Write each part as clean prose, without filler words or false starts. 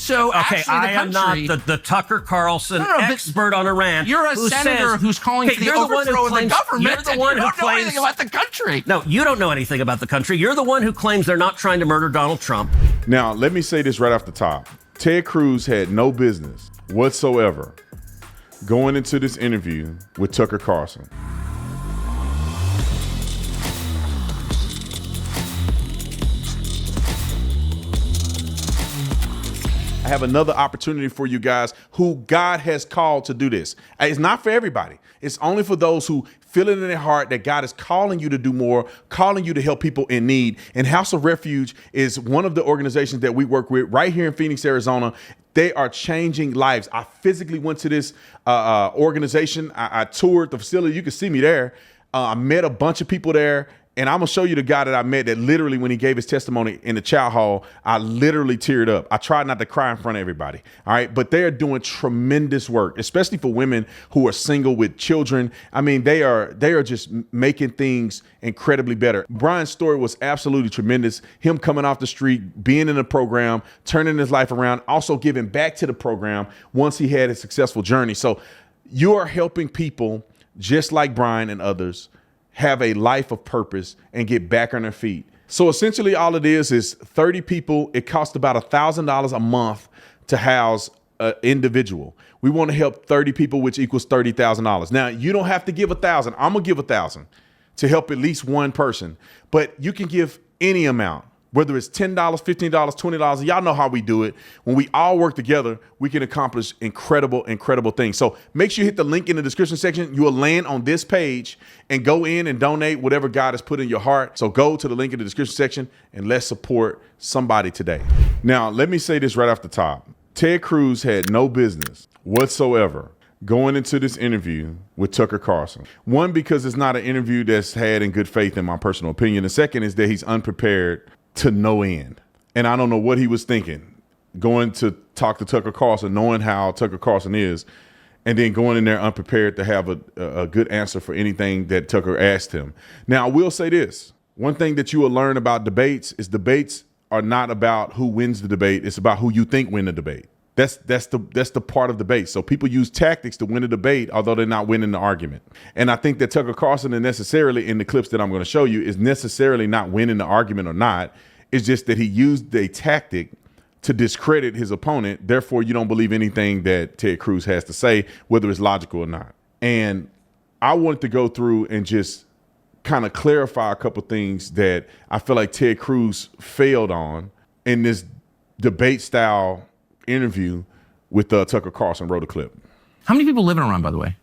So okay, actually, I am not the Tucker Carlson expert on Iran. You're a senator who's calling for the overthrow of the government. You're the one who don't know anything about the country. No, you don't know anything about the country. You're the one who claims they're not trying to murder Donald Trump. Now, let me say this right off the top. Ted Cruz had no business whatsoever going into this interview with Tucker Carlson. I have another opportunity for you guys who God has called to do this. It's not for everybody. It's only for those who feel it in their heart that God is calling you to do more, calling you to help people in need. And House of Refuge is one of the organizations that we work with right here in Phoenix, Arizona. They are changing lives. I physically went to this organization. I toured the facility. You can see me there. I met a bunch of people there. And I'm going to show you the guy that I met that literally, when he gave his testimony in the chow hall, I literally teared up. I tried not to cry in front of everybody. All right. But they are doing tremendous work, especially for women who are single with children. I mean, they are just making things incredibly better. Brian's story was absolutely tremendous. Him coming off the street, being in the program, turning his life around, also giving back to the program once he had a successful journey. So you are helping people just like Brian and others have a life of purpose and get back on their feet. So essentially all it is 30 people. It costs about $1,000 a month to house an individual. We want to help 30 people, which equals $30,000. Now, you don't have to give $1,000. I'm going to give $1,000 to help at least one person, but you can give any amount, whether it's $10, $15, $20. Y'all know how we do it. When we all work together, we can accomplish incredible, incredible things. So make sure you hit the link in the description section. You will land on this page and go in and donate whatever God has put in your heart. So go to the link in the description section and let's support somebody today. Now, let me say this right off the top. Ted Cruz had no business whatsoever going into this interview with Tucker Carlson. One, because it's not an interview that's had in good faith, in my personal opinion. The second is that he's unprepared to no end. And I don't know what he was thinking, going to talk to Tucker Carlson, knowing how Tucker Carlson is, and then going in there unprepared to have a good answer for anything that Tucker asked him. Now, I will say this. One thing that you will learn about debates is debates are not about who wins the debate. It's about who you think win the debate. That's the part of debate. So people use tactics to win a debate, although they're not winning the argument. And I think that Tucker Carlson is necessarily, in the clips that I'm going to show you, is necessarily not winning the argument or not. It's just that he used a tactic to discredit his opponent. Therefore, you don't believe anything that Ted Cruz has to say, whether it's logical or not. And I wanted to go through and just kind of clarify a couple things that I feel like Ted Cruz failed on in this debate style interview with Tucker Carlson. Wrote a clip. How many people live in Iran, by the way?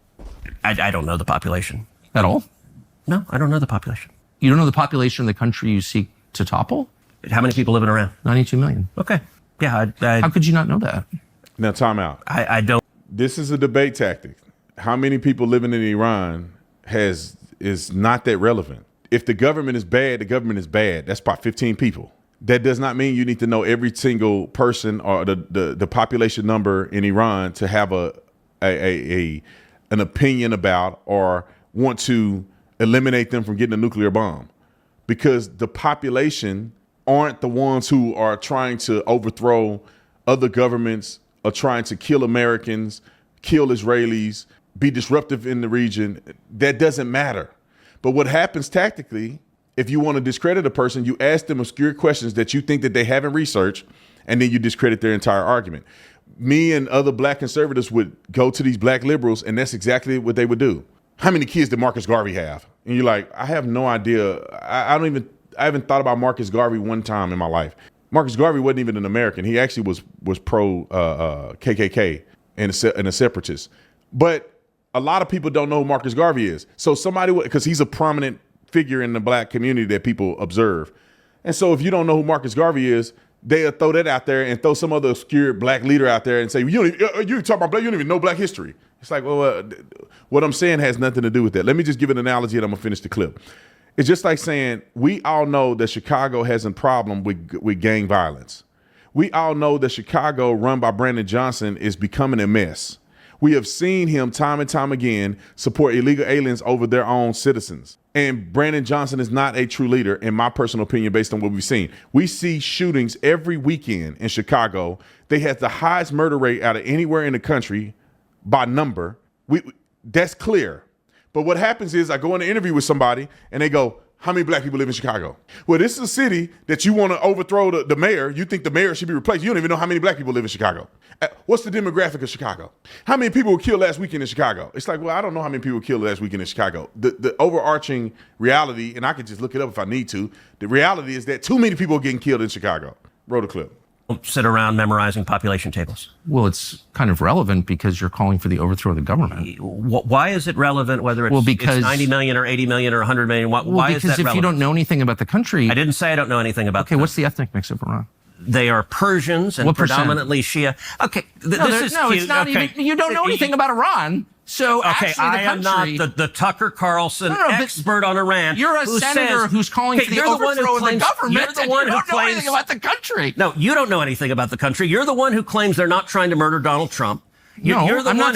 I don't know the population. At all? No, I don't know the population. You don't know the population of the country you seek to topple? How many people live in Iran? 92 million. Okay. Yeah. How could you not know that? Now, time out. I don't. This is a debate tactic. How many people living in Iran is not that relevant. If the government is bad, the government is bad. That's about 15 people. That does not mean you need to know every single person or the population number in Iran to have an opinion about or want to eliminate them from getting a nuclear bomb, because the population aren't the ones who are trying to overthrow other governments or trying to kill Americans, kill Israelis, be disruptive in the region. That doesn't matter. But what happens tactically, if you want to discredit a person, you ask them obscure questions that you think that they haven't researched, and then you discredit their entire argument. Me and other black conservatives would go to these black liberals, and that's exactly what they would do. How many kids did Marcus Garvey have? And you're like, I have no idea. I haven't thought about Marcus Garvey one time in my life. Marcus Garvey wasn't even an American. He actually was pro KKK and a separatist. But a lot of people don't know who Marcus Garvey is. So somebody, because he's a prominent figure in the black community that people observe. And so if you don't know who Marcus Garvey is, they'll throw that out there and throw some other obscure black leader out there and say, you talk about black, you don't even know black history. It's like, well, what I'm saying has nothing to do with that. Let me just give an analogy and I'm gonna finish the clip. It's just like saying, we all know that Chicago has a problem with gang violence. We all know that Chicago, run by Brandon Johnson, is becoming a mess. We have seen him time and time again support illegal aliens over their own citizens. And Brandon Johnson is not a true leader, in my personal opinion, based on what we've seen. We see shootings every weekend in Chicago. They have the highest murder rate out of anywhere in the country by number. That's clear. But what happens is I go in an interview with somebody and they go, how many black people live in Chicago? Well, this is a city that you want to overthrow the mayor. You think the mayor should be replaced. You don't even know how many black people live in Chicago. What's the demographic of Chicago? How many people were killed last weekend in Chicago? It's like, well, I don't know how many people were killed last weekend in Chicago. The overarching reality, and I could just look it up if I need to, the reality is that too many people are getting killed in Chicago. Roll the clip. Sit around memorizing population tables. Well, it's kind of relevant because you're calling for the overthrow of the government. Why is it relevant whether it's 90 million or 80 million or 100 million? Why is that relevant? Because if you don't know anything about the country... I didn't say I don't know anything about Okay, what's the ethnic mix of Iran? They are Persians and predominantly Shia. Okay, this is cute. It's not okay. even... You don't know anything about Iran. So okay, actually, I am not the Tucker Carlson expert on Iran. You're a senator who's calling for the overthrow of the government. You're the one who don't know anything about the country. No, you don't know anything about the country. You're the one who claims they're not trying to murder Donald Trump. You're the one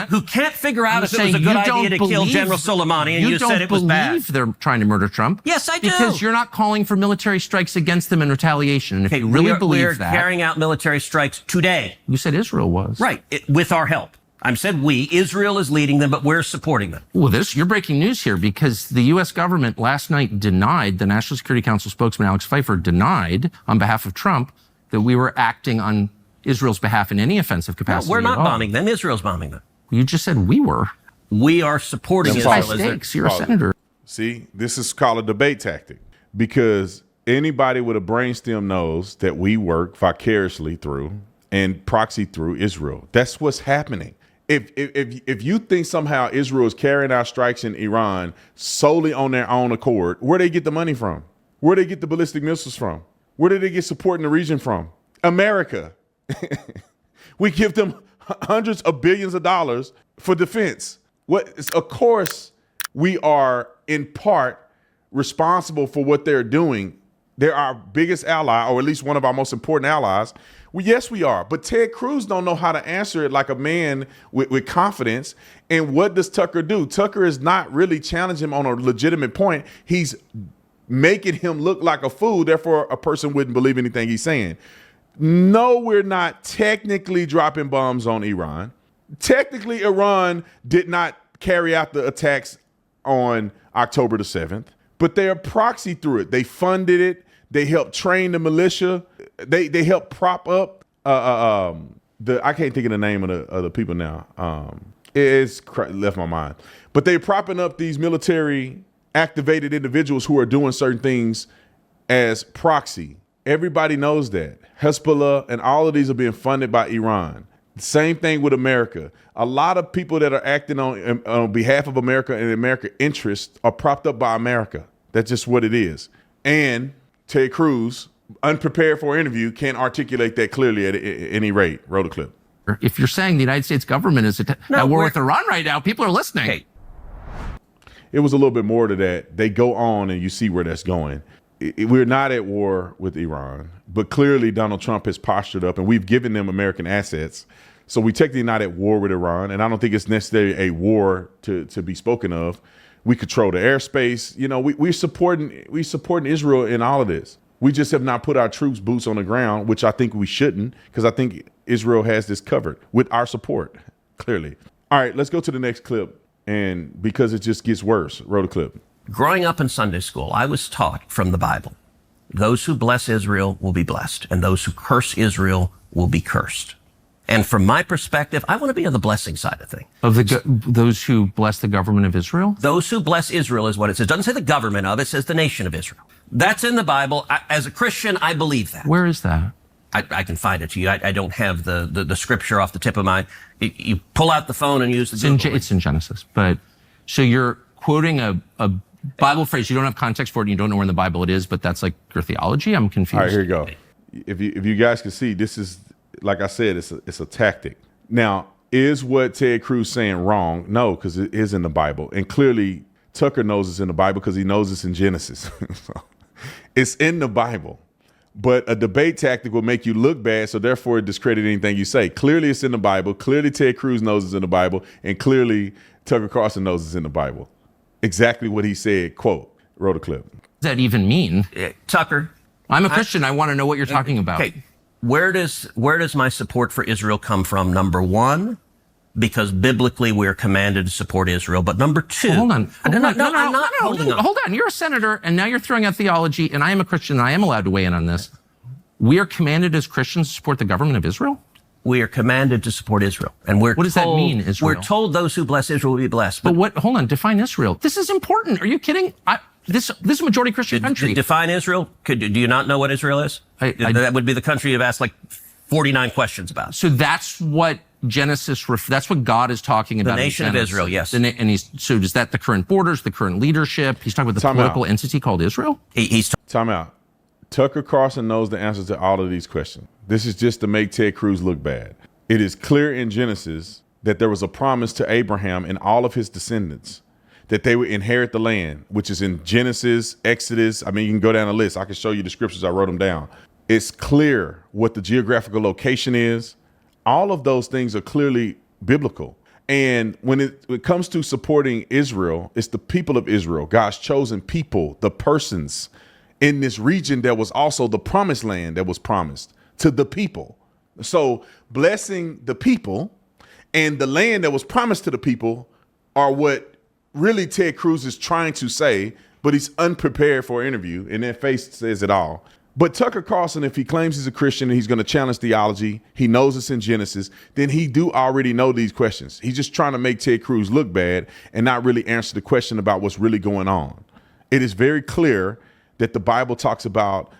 who can't figure out if it was a good idea to kill General Soleimani, and you said it was bad. You don't believe they're trying to murder Trump. Yes, I do. Because you're not calling for military strikes against them in retaliation. And if you really believe that... We are carrying out military strikes today. You said Israel was. Right, with our help. I said we. Israel is leading them, but we're supporting them. Well, you're breaking news here because the U.S. government last night denied, the National Security Council spokesman Alex Pfeiffer denied on behalf of Trump that we were acting on Israel's behalf in any offensive capacity. No, we're not bombing them. Israel's bombing them. You just said we were. We are supporting Israel. You're a senator. See, this is called a debate tactic because anybody with a brainstem knows that we work vicariously through and proxy through Israel. That's what's happening. If you think somehow Israel is carrying out strikes in Iran solely on their own accord, where they get the money from? Where they get the ballistic missiles from? Where do they get support in the region from? America. We give them hundreds of billions of dollars for defense. Of course, we are in part responsible for what they're doing. They're our biggest ally, or at least one of our most important allies. Well, yes, we are. But Ted Cruz don't know how to answer it like a man with confidence. And what does Tucker do? Tucker is not really challenging him on a legitimate point. He's making him look like a fool. Therefore, a person wouldn't believe anything he's saying. No, we're not technically dropping bombs on Iran. Technically, Iran did not carry out the attacks on October the 7th, but they are proxy through it. They funded it. They helped train the militia. They helped prop up I can't think of the name of the people now. It's left my mind. But they're propping up these military activated individuals who are doing certain things as proxy. Everybody knows that. Hezbollah and all of these are being funded by Iran. Same thing with America. A lot of people that are acting on behalf of America and American interests are propped up by America. That's just what it is. And Ted Cruz, unprepared for an interview, can't articulate that clearly at any rate. Roll the clip. If you're saying the United States government is at war with Iran right now, people are listening. Hey. It was a little bit more to that. They go on and you see where that's going. We're not at war with Iran, but clearly Donald Trump has postured up and we've given them American assets. So we technically not at war with Iran. And I don't think it's necessarily a war to be spoken of. We control the airspace. You know, we're supporting Israel in all of this. We just have not put our troops boots on the ground, which I think we shouldn't, because I think Israel has this covered with our support, clearly. All right, let's go to the next clip. And because it just gets worse, roll the clip. Growing up in Sunday school, I was taught from the Bible, those who bless Israel will be blessed, and those who curse Israel will be cursed. And from my perspective, I want to be on the blessing side of things. Of those who bless the government of Israel? Those who bless Israel is what it says. It doesn't say the government of, it says the nation of Israel. That's in the Bible. As a Christian, I believe that. Where is that? I can find it to you. I don't have the scripture off the tip of my... You pull out the phone and use the Google. It's in Genesis. But so you're quoting a Bible phrase. You don't have context for it. And you don't know where in the Bible it is, but that's like your theology? I'm confused. All right, here you go. If you guys can see, this is, like I said, it's a tactic. Now, is what Ted Cruz saying wrong? No, because it is in the Bible. And clearly, Tucker knows it's in the Bible because he knows it's in Genesis. So, it's in the Bible. but a debate tactic will make you look bad, so therefore it discredit anything you say. Clearly it's in the Bible. Clearly Ted Cruz knows it's in the Bible, and clearly Tucker Carlson knows it's in the Bible. Exactly what he said, quote, wrote a clip. What does that even mean? Tucker. I'm a Christian. I want to know what you're talking about. Okay. Where does my support for Israel come from? Number one, because biblically we're commanded to support Israel. But number two, Hold on. I'm not holding on. Hold on. You're a senator, and now you're throwing out theology, and I am a Christian, and I am allowed to weigh in on this. We are commanded as Christians to support the government of Israel? We are commanded to support Israel. And what does that mean, Israel? We're told those who bless Israel will be blessed. But what, hold on, define Israel. This is important. Are you kidding? This is a majority Christian country. Define Israel? Do you not know what Israel is? That would be the country you've asked like 49 questions about. So that's what Genesis, that's what God is talking about. The nation of Israel, yes. And so is that the current borders, the current leadership? He's talking about the political entity called Israel? Time out. Tucker Carlson knows the answers to all of these questions. This is just to make Ted Cruz look bad. It is clear in Genesis that there was a promise to Abraham and all of his descendants that they would inherit the land, which is in Genesis, Exodus. I mean, you can go down the list. I can show you the scriptures. I wrote them down. It's clear what the geographical location is. All of those things are clearly biblical. And when it comes to supporting Israel, it's the people of Israel, God's chosen people, the persons in this region that was also the promised land that was promised to the people. So blessing the people and the land that was promised to the people are what really Ted Cruz is trying to say, but he's unprepared for an interview, and that face says it all. But Tucker Carlson, if he claims he's a Christian and he's going to challenge theology, he knows it's in Genesis, then he do already know these questions. He's just trying to make Ted Cruz look bad and not really answer the question about what's really going on. It is very clear that the Bible talks about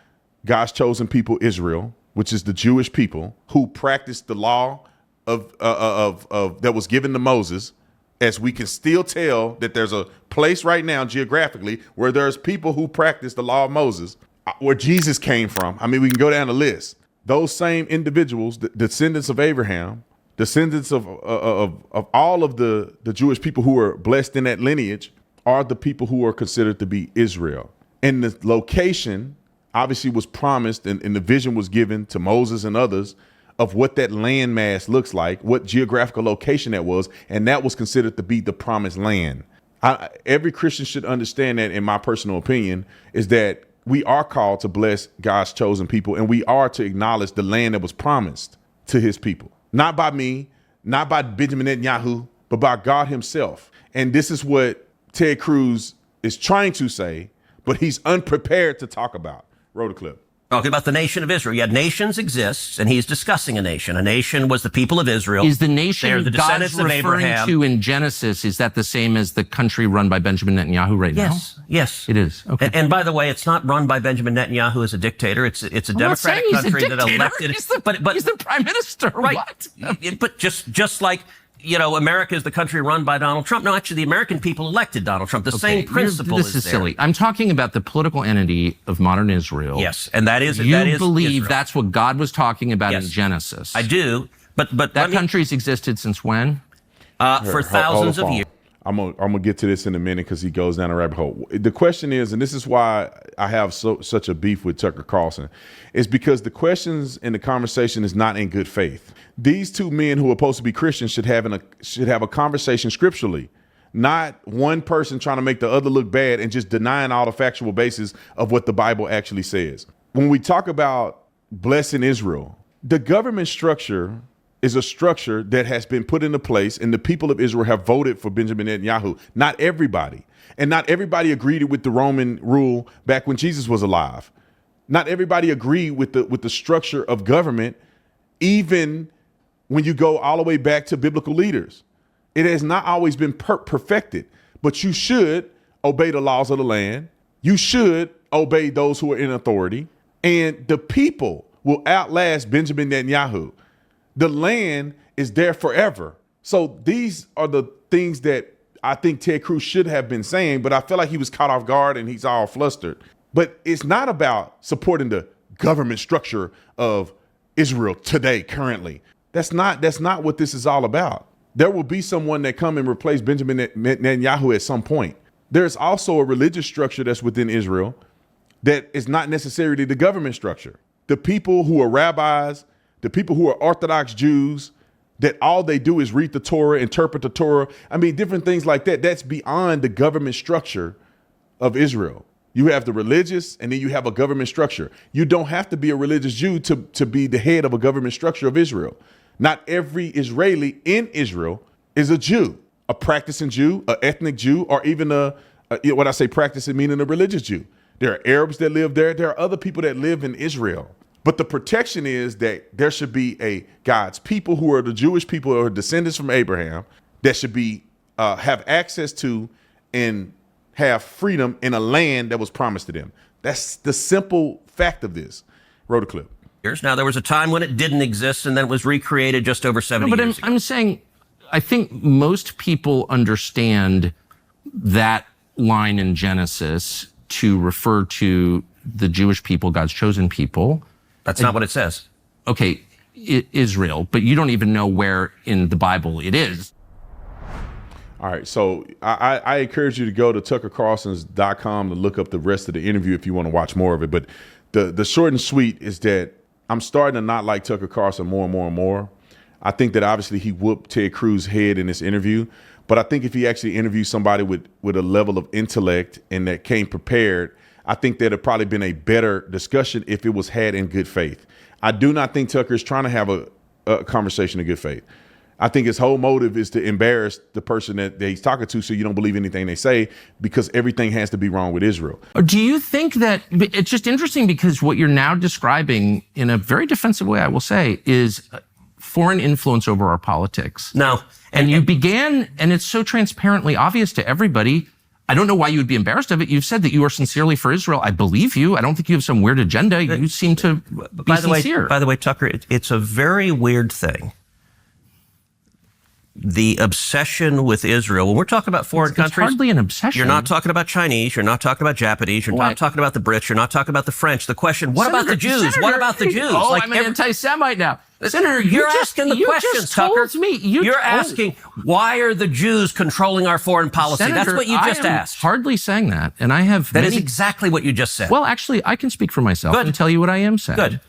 God's chosen people, Israel, which is the Jewish people who practiced the law of that was given to Moses. As we can still tell that there's a place right now geographically where there's people who practice the law of Moses, where Jesus came from. I mean, we can go down the list. Those same individuals, the descendants of Abraham, descendants of all of the Jewish people who were blessed in that lineage, are the people who are considered to be Israel. And the location obviously was promised, and the vision was given to Moses and others of what that landmass looks like, what geographical location that was, and that was considered to be the promised land. Every Christian should understand that, in my personal opinion, is that we are called to bless God's chosen people, and we are to acknowledge the land that was promised to his people. Not by me, not by Benjamin Netanyahu, but by God himself. And this is what Ted Cruz is trying to say, but he's unprepared to talk about. Roll the clip. Talking about the nation of Israel. Yeah, nations exist, and he's discussing a nation. A nation was the people of Israel. Is the nation They're the God's descendants of referring Abraham. to in Genesis, is that the same as the country run by Benjamin Netanyahu right now? Yes. It is. Okay. And by the way, it's not run by Benjamin Netanyahu as a dictator. It's a democratic country that elected. He's the prime minister. Right. What? But just like, America is the country run by Donald Trump. No, actually, the American people elected Donald Trump. The same principle This is there. silly. I'm talking about the political entity of modern Israel. Yes, and that is You believe Israel. that's what God was talking about in Yes. Genesis. I do, but that country's existed since when? For thousands of years. I'm gonna get to this in a minute because he goes down a rabbit hole. The question is, and this is why I have such a beef with Tucker Carlson, is because the questions and the conversation is not in good faith. These two men who are supposed to be Christians should have a conversation scripturally, not one person trying to make the other look bad and just denying all the factual basis of what the Bible actually says. When we talk about blessing Israel, the government structure is a structure that has been put into place, and the people of Israel have voted for Benjamin Netanyahu. Not everybody. And not everybody agreed with the Roman rule back when Jesus was alive. Not everybody agreed with the structure of government, even when you go all the way back to biblical leaders. It has not always been perfected, but you should obey the laws of the land. You should obey those who are in authority, and the people will outlast Benjamin Netanyahu. The land is there forever. So these are the things that I think Ted Cruz should have been saying, but I feel like he was caught off guard and he's all flustered. But it's not about supporting the government structure of Israel today, currently. That's not what this is all about. There will be someone that come and replace Benjamin Netanyahu at some point. There's also a religious structure that's within Israel that is not necessarily the government structure. The people who are rabbis, the people who are Orthodox Jews, that all they do is read the Torah, interpret the Torah. I mean, different things like that. That's beyond the government structure of Israel. You have the religious, and then you have a government structure. You don't have to be a religious Jew to be the head of a government structure of Israel. Not every Israeli in Israel is a Jew, a practicing Jew, an ethnic Jew, or even what I say practicing meaning a religious Jew. There are Arabs that live there. There are other people that live in Israel. But the protection is that there should be God's people who are the Jewish people or descendants from Abraham that should be have access to and have freedom in a land that was promised to them. That's the simple fact of this. Roll the clip. Now, there was a time when it didn't exist, and then it was recreated just over 70 years ago. I'm saying, I think most people understand that line in Genesis to refer to the Jewish people, God's chosen people. That's not what it says. Okay, Israel, but you don't even know where in the Bible it is. All right, so I encourage you to go to tuckercarlsons.com to look up the rest of the interview if you want to watch more of it. But the short and sweet is that I'm starting to not like Tucker Carlson more and more and more. I think that obviously he whooped Ted Cruz's head in this interview, but I think if he actually interviewed somebody with a level of intellect and that came prepared, I think that'd have probably been a better discussion if it was had in good faith. I do not think Tucker is trying to have a conversation in good faith. I think his whole motive is to embarrass the person that he's talking to so you don't believe anything they say because everything has to be wrong with Israel. Do you think that it's just interesting because what you're now describing in a very defensive way, I will say, is foreign influence over our politics? No. And you began, and it's so transparently obvious to everybody. I don't know why you would be embarrassed of it. You've said that you are sincerely for Israel. I believe you. I don't think you have some weird agenda. You seem to be sincere. By the way, Tucker, it's a very weird thing. The obsession with Israel, when we're talking about foreign countries, it's hardly an obsession. You're not talking about Chinese, you're not talking about Japanese, you're not talking about the Brits, you're not talking about the French. The question, what about the Jews? What about the Jews? Oh, I'm an anti-Semite now. Senator, you're asking the questions, Tucker. You're asking, why are the Jews controlling our foreign policy? Senator, that's what you just asked. Hardly saying that. And I have That is exactly what you just said. Well, actually, I can speak for myself and tell you what I am saying. Good.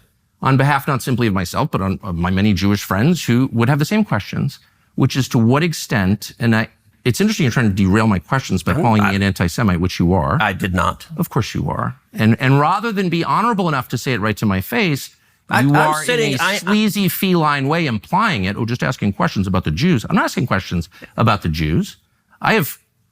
On behalf not simply of myself, but on my many Jewish friends who would have the same questions, which is to what extent, and it's interesting you're trying to derail my questions by calling me an anti-Semite, which you are. I did not. Of course you are. And rather than be honorable enough to say it right to my face, you are in a sleazy feline way implying it or just asking questions about the Jews. I'm not asking questions about the Jews.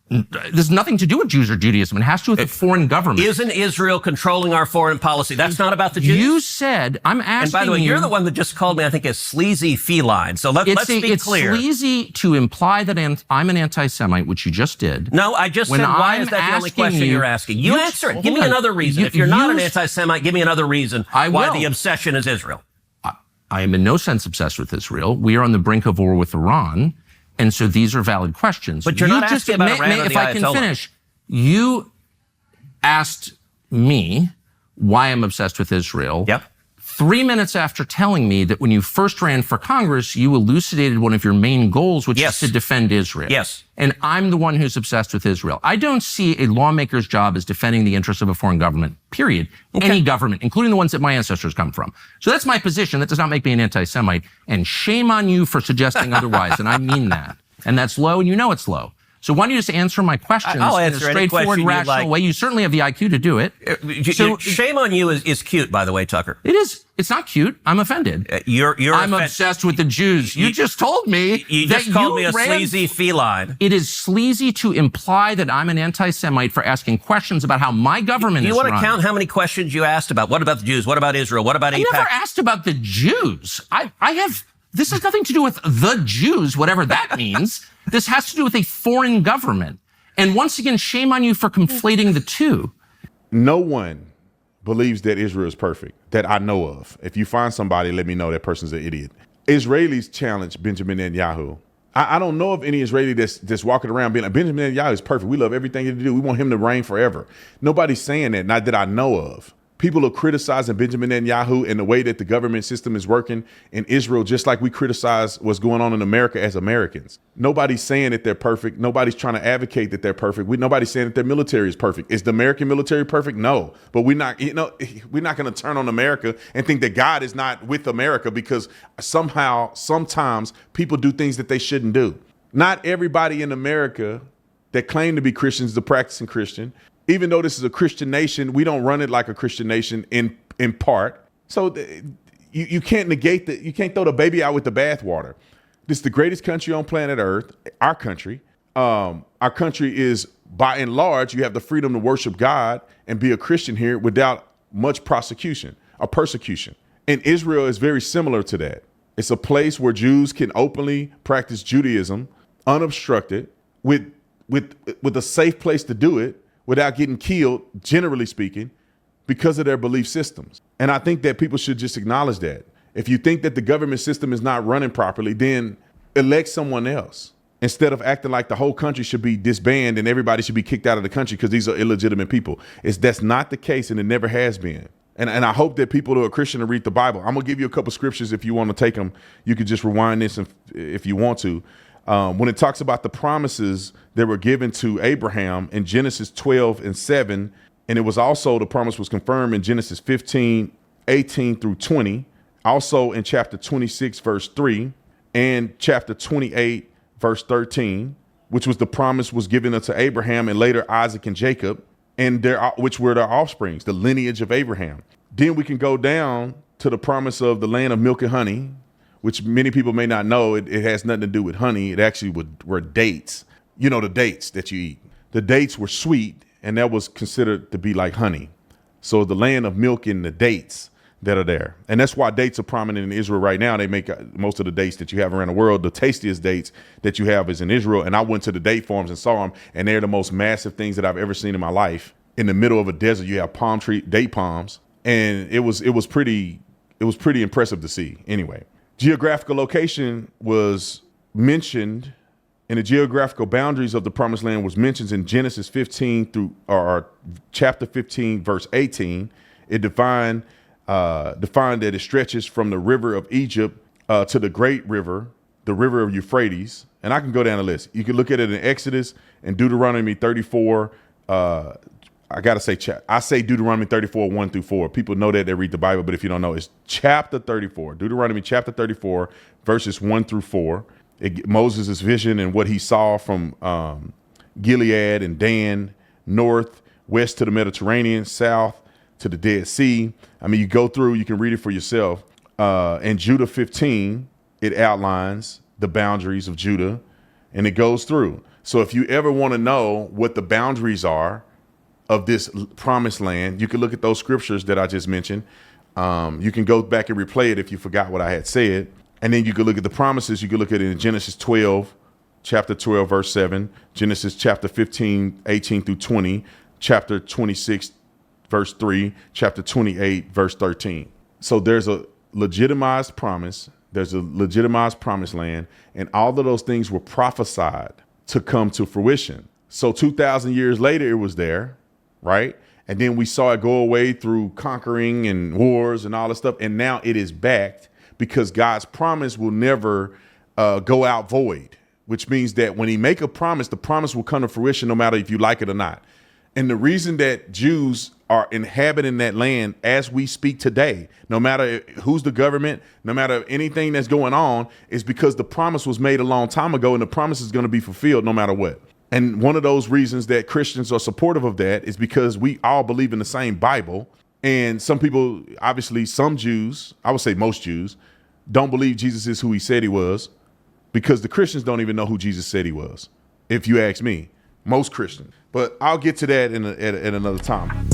There's nothing to do with Jews or Judaism. It has to do with the foreign government. Isn't Israel controlling our foreign policy? That's not about the Jews. You said, I'm asking you. And by the way, you're the one that just called me, I think, a sleazy feline. So let's be clear. It's sleazy to imply that I'm an anti-Semite, which you just did. No, I just said, why is that the only question you're asking? You answer it. Give me another reason. If you're not an anti-Semite, give me another reason why the obsession is Israel. I am in no sense obsessed with Israel. We are on the brink of war with Iran. And so these are valid questions. But you're not asking about Iran or the Ayatollah. If I can finish, you asked me why I'm obsessed with Israel. Yep. 3 minutes after telling me that when you first ran for Congress, you elucidated one of your main goals, which is to defend Israel. Yes. And I'm the one who's obsessed with Israel. I don't see a lawmaker's job as defending the interests of a foreign government, period. Okay. Any government, including the ones that my ancestors come from. So that's my position. That does not make me an anti-Semite. And shame on you for suggesting otherwise. And I mean that. And that's low, and you know it's low. So why don't you just answer my questions in a straightforward, rational way? You certainly have the IQ to do it. So shame on you is cute, by the way, Tucker. It is. It's not cute. I'm offended. I'm obsessed with the Jews. You just told me you just called me a sleazy feline. It is sleazy to imply that I'm an anti-Semite for asking questions about how my government is run. You want to count how many questions you asked about? What about the Jews? What about Israel? What about AIPAC? I never asked about the Jews. This has nothing to do with the Jews, whatever that means. This has to do with a foreign government. And once again, shame on you for conflating the two. No one believes that Israel is perfect, that I know of. If you find somebody, let me know that person's an idiot. Israelis challenge Benjamin Netanyahu. I don't know of any Israeli that's walking around being like, Benjamin Netanyahu is perfect. We love everything he do. We want him to reign forever. Nobody's saying that, not that I know of. People are criticizing Benjamin Netanyahu and the way that the government system is working in Israel, just like we criticize what's going on in America as Americans. Nobody's saying that they're perfect. Nobody's trying to advocate that they're perfect. Nobody's saying that their military is perfect. Is the American military perfect? No. But we're not going to turn on America and think that God is not with America because sometimes people do things that they shouldn't do. Not everybody in America that claim to be Christians is a practicing Christian. Even though this is a Christian nation, we don't run it like a Christian nation in part. So you can't negate you can't throw the baby out with the bathwater. This is the greatest country on planet Earth, our country. Our country is, by and large, you have the freedom to worship God and be a Christian here without much prosecution or persecution. And Israel is very similar to that. It's a place where Jews can openly practice Judaism unobstructed with a safe place to do it, without getting killed, generally speaking, because of their belief systems. And I think that people should just acknowledge that. If you think that the government system is not running properly, then elect someone else instead of acting like the whole country should be disbanded and everybody should be kicked out of the country because these are illegitimate people. That's not the case, and it never has been. And I hope that people who are Christian to read the Bible. I'm going to give you a couple scriptures if you want to take them. You could just rewind this if you want to. When it talks about the promises that were given to Abraham in Genesis 12:7, and it was also, the promise was confirmed in Genesis 15:18 through 20, also in chapter 26, verse 3, and chapter 28, verse 13, which was the promise was given unto Abraham and later Isaac and Jacob, and which were their offsprings, the lineage of Abraham. Then we can go down to the promise of the land of milk and honey, which many people may not know. It has nothing to do with honey. It actually were dates. You know, the dates that you eat. The dates were sweet, and that was considered to be like honey. So the land of milk and the dates that are there. And that's why dates are prominent in Israel right now. They make most of the dates that you have around the world. The tastiest dates that you have is in Israel. And I went to the date farms and saw them, and they're the most massive things that I've ever seen in my life. In the middle of a desert, you have date palms, and it was pretty impressive to see. Anyway. Geographical location was mentioned, and the geographical boundaries of the promised land was mentioned in Genesis 15 or chapter 15, verse 18. It defined that it stretches from the river of Egypt to the great river, the river of Euphrates. And I can go down the list. You can look at it in Exodus and Deuteronomy 34. I got to say, I say Deuteronomy 34, 1 through 4. People know that they read the Bible, but if you don't know, it's chapter 34, Deuteronomy chapter 34, verses 1 through 4. Moses' vision and what he saw from Gilead and Dan, north, west to the Mediterranean, south to the Dead Sea. I mean, you go through, you can read it for yourself. In Judah 15, it outlines the boundaries of Judah, and it goes through. So if you ever want to know what the boundaries are of this promised land, you can look at those scriptures that I just mentioned. You can go back and replay it if you forgot what I had said. And then you can look at the promises. You can look at it in Genesis 12, chapter 12, verse 7, Genesis chapter 15, 18 through 20, chapter 26, verse 3, chapter 28, verse 13. So there's a legitimized promise. There's a legitimized promised land. And all of those things were prophesied to come to fruition. So 2,000 years later, it was there. Right. And then we saw it go away through conquering and wars and all this stuff. And now it is backed because God's promise will never go out void, which means that when he make a promise, the promise will come to fruition no matter if you like it or not. And the reason that Jews are inhabiting that land as we speak today, no matter who's the government, no matter anything that's going on, is because the promise was made a long time ago, and the promise is going to be fulfilled no matter what. And one of those reasons that Christians are supportive of that is because we all believe in the same Bible. And some people, obviously some Jews, I would say most Jews, don't believe Jesus is who he said he was, because the Christians don't even know who Jesus said he was. If you ask me, most Christians. But I'll get to that at another time.